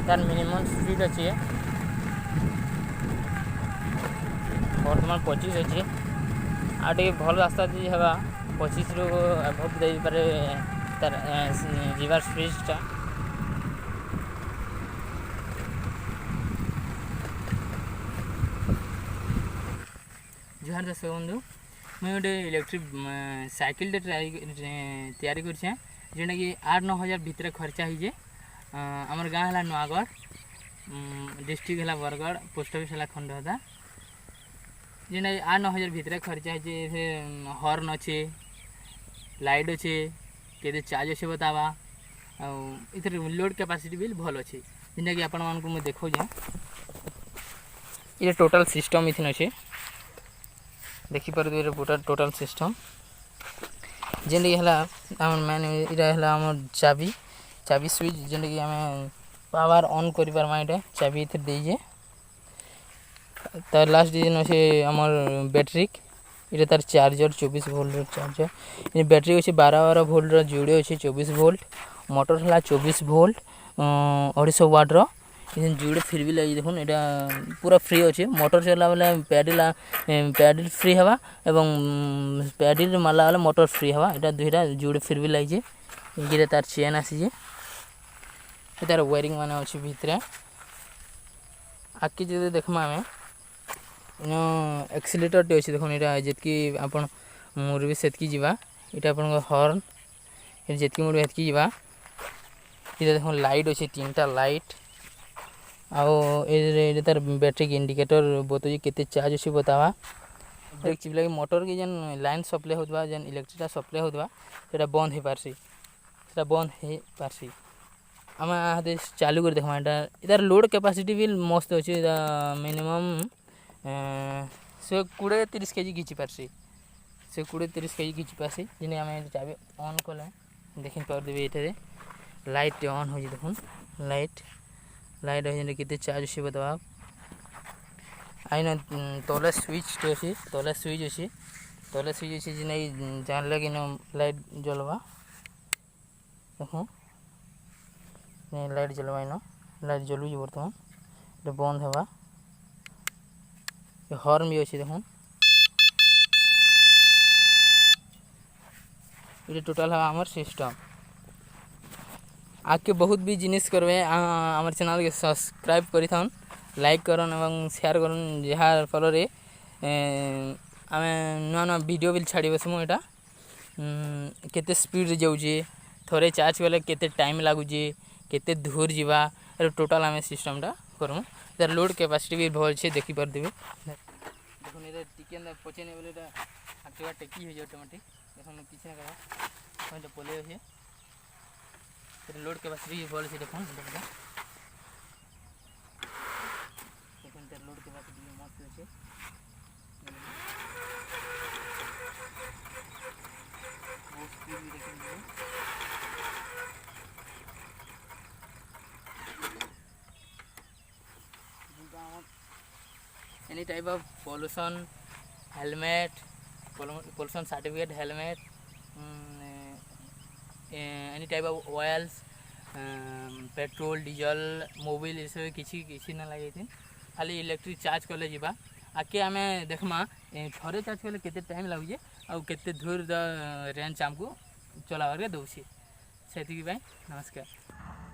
तार minimum speed अच्छे बर्तमान 25 अच्छे आटे भल रास्ता जी हवा 25 रु अभव दे पारे तार जीवार स्पीडटा जुहार दर्शक बंधु मुझे गोटे इलेक्ट्रिक साइकिल तैयारी कर जोटा कि 8-9 हज़ार भितर खर्चा होजे आमर गाँ है नुआगढ़ डिस्ट्रिक्ट है बरगढ़ पोस्ट ऑफिस है खंडहदा जेना 8-9 हज़ार भितर खर्चा है हॉर्न अच्छे लाइट अच्छे के चार्ज अच्छे बतावा इधर लोड कैपेसिटी भी भल अच्छे जेनटा कि आपण मानक मुझे देखो ये टोटल सिस्टम इथन अच्छे देखिपारे टोटल सिस्टम जेनटा कि है मेन इला आम चाबी चाबी स्विच जेनटा कि आम पावर ऑन कर पार्मा चाबी इधर दीजे तार लास्ट डिजाइन अच्छे आमर बैटेरी ये तार चार्जर 24 वोल्ट चार्जर ये बैटेरी अच्छे 12 वोल्ट जोड़े अच्छे 24 वोल्ट मोटर है 24 वोल्ट 250 वाट जोड़े फिर भी लगी देखो यहाँ पूरा फ्री अच्छे मोटर चला बेले पैडल फ्री हवा एवं पैडल मारला बेले मोटर फ्री हवा यहाँ दुईटा जोड़े फिर भी लगी ये तार चेन आसी तार वायरिंग मान अच्छे भितर आगे जो देखमा आम एक्सीलेटर टे अच्छे देखो यहाँ जितकी आप मुरबी सेतकी जावा यहाँ आप हॉर्न जितकी मुरबी हेतकी जावा ये देखो लाइट अच्छे 3टा लाइट आओ ये तार बैटेरी इंडिकेटर बताऊँ केते चार्ज अच्छे बतावा ब्रेक चिपला मोटर की जेन लाइन सप्लाई होता जेन इलेक्ट्रिक सप्लाई होता है बंद हो पारसी बंद हो पारसी आम हाथे चालू कर देखा यहाँ इधर लोड कैपेसिटी भी मस्त अच्छे मिनिमम 120-30 केजी घिची पारसी 120-30 केजी घिची पारसी जिन आम चाबी ऑन कले देखी पारे ये लाइट ऑन हो देखो लाइट लाइट के चार्ज अच्छे बतावा आईन तले स्विच अच्छे तले स्विच अच्छे जिन जानले कि लाइट जलवा देखो लाइट जलवा इन लाइट जलुच बर्तमान ये बंद हवा हॉर्न भी अच्छे देखो ये टोटल है आमर सिस्टम आगे बहुत भी जिनिस करवे आमर चैनल के सब्सक्राइब कर लाइक करन एवं शेयर करन जहाँ फल आम नुआ नुआ वीडियो भी छाड़ी बसमु यहाँ केते स्पीड जाऊे थोड़े चार्ज कले केते टाइम लगुचे केते दूर जावा टोटल आम सिस्टमटा करमु यार लोड कैपेसिटी भी भल से देखी पारे देखो ये टिके पचे नहीं बोले एक्टिवा टेकी हो ऑटोमेटिक देखो किसी ना पले अच्छे लोड कैपेसिटी भी भल से देखो लोड कैपेसिटी भी मस्त अच्छे बहुत स्पीड भी देखेंगे any type of pollution helmet pollution certificate helmet any type of oils petrol diesel Mobil ये सब किसी ना लगे थे खाली इलेक्ट्रिक चार्ज कले जावा आगे आम देखमा थोड़े चार्ज कले केते टाइम लगुचे आउ केते दूर रेंज आमको चलाबार दौचे से नमस्कार।